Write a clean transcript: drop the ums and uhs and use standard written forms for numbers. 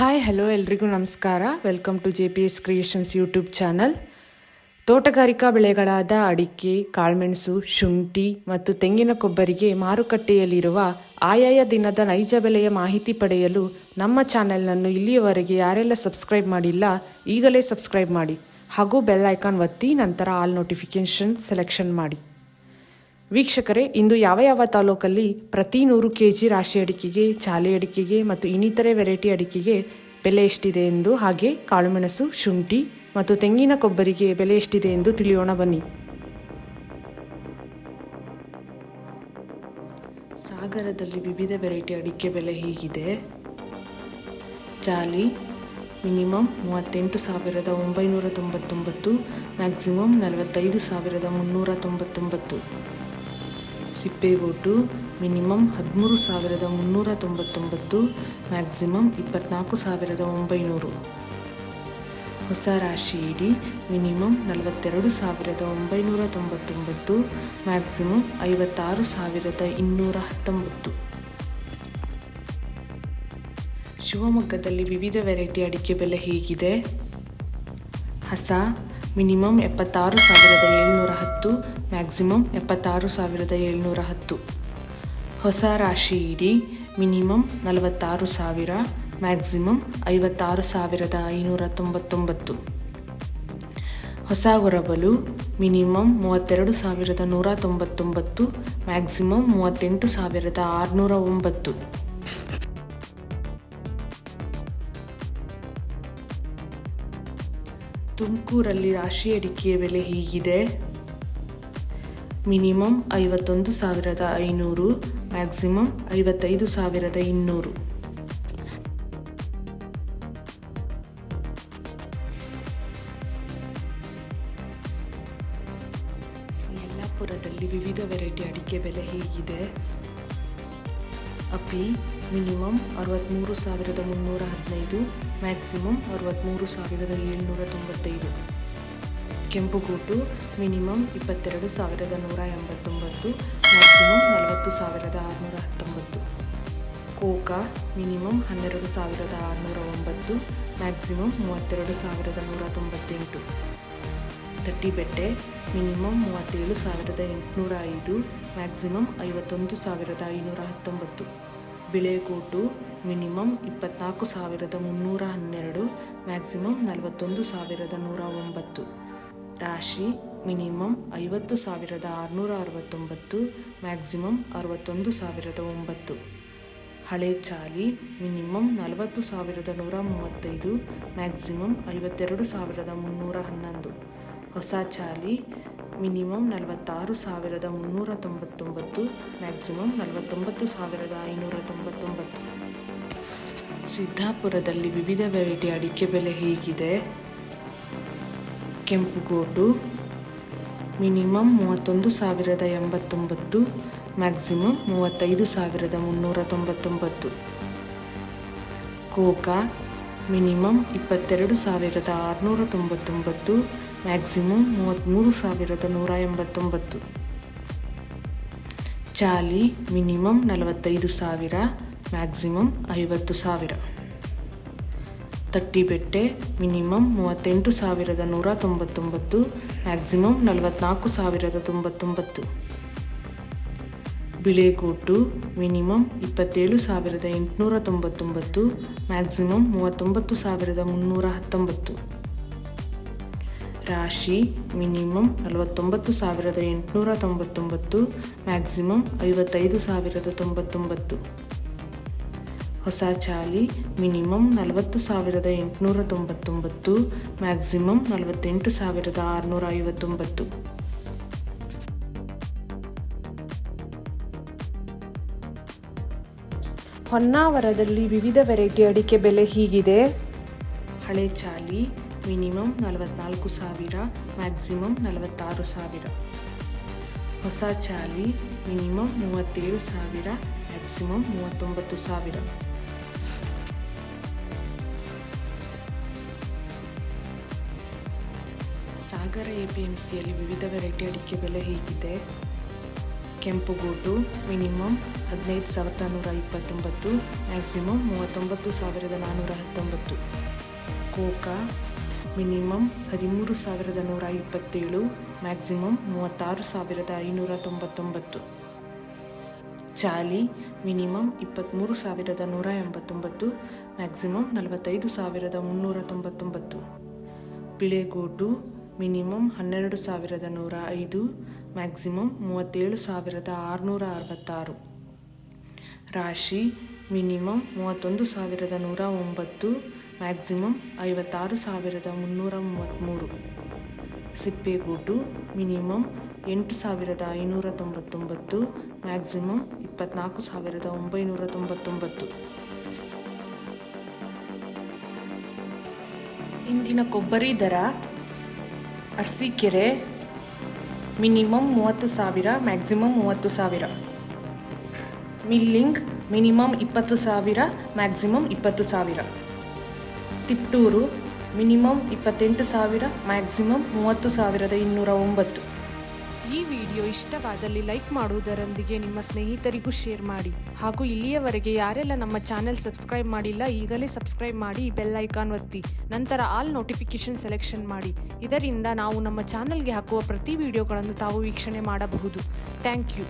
Hi hello ಎಲ್ರಿಗೂ ನಮಸ್ಕಾರ. Welcome to JPS creations YouTube channel. ತೋಟಗಾರಿಕಾ ಬೆಳೆಗಳಾದ ಅಡಿಕೆ, ಕಾಳುಮೆಣಸು, ಶುಂಠಿ ಮತ್ತು ತೆಂಗಿನ ಕೊಬ್ಬರಿಗೆ ಮಾರುಕಟ್ಟೆಯಲ್ಲಿರುವ ಆಯಾಯ ದಿನದ ನೈಜ ಬೆಲೆಯ ಮಾಹಿತಿ ಪಡೆಯಲು ನಮ್ಮ ಚಾನೆಲ್ನನ್ನು ಇಲ್ಲಿಯವರೆಗೆ ಯಾರೆಲ್ಲ ಸಬ್ಸ್ಕ್ರೈಬ್ ಮಾಡಿಲ್ಲ ಈಗಲೇ ಸಬ್ಸ್ಕ್ರೈಬ್ ಮಾಡಿ ಹಾಗೂ ಬೆಲ್ ಐಕಾನ್ ಒತ್ತಿ ನಂತರ ಆಲ್ ನೋಟಿಫಿಕೇಷನ್ ಸೆಲೆಕ್ಷನ್ ಮಾಡಿ. ವೀಕ್ಷಕರೇ, ಇಂದು ಯಾವ ತಾಲೂಕಲ್ಲಿ ಪ್ರತಿ 100 kg ರಾಶಿ ಅಡಿಕೆಗೆ, ಚಾಲಿ ಅಡಿಕೆಗೆ ಮತ್ತು ಇನ್ನಿತರೆ ವೆರೈಟಿ ಅಡಿಕೆಗೆ ಬೆಲೆ ಎಷ್ಟಿದೆ ಎಂದು, ಹಾಗೆ ಕಾಳುಮೆಣಸು, ಶುಂಠಿ ಮತ್ತು ತೆಂಗಿನ ಕೊಬ್ಬರಿಗೆ ಬೆಲೆ ಎಷ್ಟಿದೆ ಎಂದು ತಿಳಿಯೋಣ ಬನ್ನಿ. ಸಾಗರದಲ್ಲಿ ವಿವಿಧ ವೆರೈಟಿ ಅಡಿಕೆ ಬೆಲೆ ಹೀಗಿದೆ. ಚಾಲಿ ಮಿನಿಮಮ್ 38,999, ಮ್ಯಾಕ್ಸಿಮಮ್ 45,399. ಸಿಪ್ಪೆಗೋಟು ಮಿನಿಮಮ್ 13,399, ಮ್ಯಾಕ್ಸಿಮಮ್ 24,900. ಹೊಸ ರಾಶಿ ಇಡಿ ಮಿನಿಮಮ್ 42,999, ಮ್ಯಾಕ್ಸಿಮಮ್ 56,219. ಶಿವಮೊಗ್ಗದಲ್ಲಿ ವಿವಿಧ ವೆರೈಟಿ ಅಡಿಕೆ ಬೆಲೆ ಹೀಗಿದೆ. ಹಸ ಮಿನಿಮಮ್ 76,710, ಮ್ಯಾಕ್ಸಿಮಮ್ 76,710. ಹೊಸ ರಾಶಿ ಇಡಿ ಮಿನಿಮಮ್ 46,000, ಮ್ಯಾಕ್ಸಿಮಮ್ 56,599. ಹೊಸ ಗೊರಬಲು ಮಿನಿಮಮ್ 32,199, ಮ್ಯಾಕ್ಸಿಮಮ್ 38,609. ತುಮಕೂರಲ್ಲಿ ರಾಶಿ ಅಡಿಕೆಯ ಬೆಲೆ ಹೀಗಿದೆ. Minimum 51,500, maximum 55,200. ಯಲ್ಲಾಪುರದಲ್ಲಿ ವಿವಿಧ ವೆರೈಟಿ ಅಡಿಕೆ ಬೆಲೆ ಹೀಗಿದೆ. ಅಪಿ ಮಿನಿಮಮ್ 63,315, ಮ್ಯಾಕ್ಸಿಮಮ್ 63,795. ಕೆಂಪುಗೋಟು ಮಿನಿಮಮ್ 22,189, ಮ್ಯಾಕ್ಸಿಮಮ್ 40,619. ಕೋಕಾ ಮಿನಿಮಮ್ 12,609, ಮ್ಯಾಕ್ಸಿಮಮ್ 32,198. ತಟ್ಟಿಬೆಟ್ಟೆ ಮಿನಿಮಮ್ 37,805, ಮ್ಯಾಕ್ಸಿಮಮ್ 51,519. ಬಿಳೆಗೋಟು ಮಿನಿಮಮ್ 24,312, ಮ್ಯಾಕ್ಸಿಮಮ್ 41,109. ರಾಶಿ ಮಿನಿಮಮ್ 50,669, ಮ್ಯಾಕ್ಸಿಮಮ್ 61,009. ಹಳೆ ಚಾಲಿ ಮಿನಿಮಮ್ 40,135, ಮ್ಯಾಕ್ಸಿಮಮ್ 52,311. ಹೊಸ ಚಾಲಿ ಮಿನಿಮಮ್ 46,399, ಮ್ಯಾಕ್ಸಿಮಮ್ 49,599. ಸಿದ್ದಾಪುರದಲ್ಲಿ ವಿವಿಧ ವೆರೈಟಿ ಅಡಿಕೆ ಬೆಲೆ ಹೀಗಿದೆ. ಕೆಂಪುಗೋಟು ಮಿನಿಮಮ್ 31,089, ಮ್ಯಾಕ್ಸಿಮಮ್ 35,399. ಕೋಕಾ ಮಿನಿಮಮ್ 22,699, ಮ್ಯಾಕ್ಸಿಮಮ್ 33,189. ಚಾಲಿ ಮಿನಿಮಮ್ 45,000, ಮ್ಯಾಕ್ಸಿಮಮ್ 50,000. ತಟ್ಟಿಬೆಟ್ಟೆ ಮಿನಿಮಮ್ 38,199, ಮ್ಯಾಕ್ಸಿಮಮ್ 44,099. ಬಿಳೆಗೋಟು ಮಿನಿಮಮ್ 27,899, ಮ್ಯಾಕ್ಸಿಮಮ್ 39,319. ರಾಶಿ ಮಿನಿಮಮ್ 49,899, ಮ್ಯಾಕ್ಸಿಮಮ್ 55,099. ಹೊಸ ಚಾಲಿ ಮಿನಿಮಮ್ 40,899, ಮ್ಯಾಕ್ಸಿಮಮ್ 48,659. ಹೊನ್ನಾವರದಲ್ಲಿ ವಿವಿಧ ವೆರೈಟಿ ಅಡಿಕೆ ಬೆಲೆ ಹೀಗಿದೆ. ಹಳೆ ಚಾಲಿ ಮಿನಿಮಮ್ 44,000, ಮ್ಯಾಕ್ಸಿಮಮ್ 46,000. ಹೊಸ ಚಾಲಿ ಮಿನಿಮಮ್ 37,000, ಮ್ಯಾಕ್ಸಿಮಮ್ 39,000. ಸಾಗರ APMCಯಲ್ಲಿ ವಿವಿಧ ವೆರೈಟಿ ಅಡಿಕೆ ಬೆಲೆ ಹೀಗಿದೆ. ಕೆಂಪುಗೋಟು ಮಿನಿಮಮ್ 15,129, ಮ್ಯಾಕ್ಸಿಮಮ್ 39,419. ಕೋಕಾ ಮಿನಿಮಮ್ 13,127, ಮ್ಯಾಕ್ಸಿಮಮ್ 36,599. ಚಾಲಿ ಮಿನಿಮಮ್ 23,189, ಮ್ಯಾಕ್ಸಿಮಮ್ 45,399. ಬಿಳೆಗೋಟು ಮಿನಿಮಮ್ 12,105, ಮ್ಯಾಕ್ಸಿಮಮ್ 37,666. ರಾಶಿ ಮಿನಿಮಮ್ 31,109, ಮ್ಯಾಕ್ಸಿಮಮ್ 56,333. ಸಿಪ್ಪೆಗೋಟು ಮಿನಿಮಮ್ 8,599, ಮ್ಯಾಕ್ಸಿಮಮ್ 24,999. ಇಂದಿನ ಕೊಬ್ಬರಿ ದರ Arsikere minimum 30,000, maximum 30,000. Milling minimum 20,000, maximum 20,000. Tiptur minimum 28,000, maximum 30,209. ಈ ವಿಡಿಯೋ ಇಷ್ಟವಾದಲ್ಲಿ ಲೈಕ್ ಮಾಡುವುದರೊಂದಿಗೆ ನಿಮ್ಮ ಸ್ನೇಹಿತರಿಗೂ ಶೇರ್ ಮಾಡಿ. ಹಾಗೂ ಇಲ್ಲಿಯವರೆಗೆ ಯಾರೆಲ್ಲ ನಮ್ಮ ಚಾನೆಲ್ ಸಬ್ಸ್ಕ್ರೈಬ್ ಮಾಡಿಲ್ಲ ಈಗಲೇ ಸಬ್ಸ್ಕ್ರೈಬ್ ಮಾಡಿ, ಬೆಲ್ ಐಕಾನ್ ಒತ್ತಿ, ನಂತರ ಆಲ್ ನೋಟಿಫಿಕೇಶನ್ ಸೆಲೆಕ್ಷನ್ ಮಾಡಿ. ಇದರಿಂದ ನಾವು ನಮ್ಮ ಚಾನೆಲ್ಗೆ ಹಾಕುವ ಪ್ರತಿ ವಿಡಿಯೋಗಳನ್ನು ತಾವು ವೀಕ್ಷಣೆ ಮಾಡಬಹುದು. Thank you.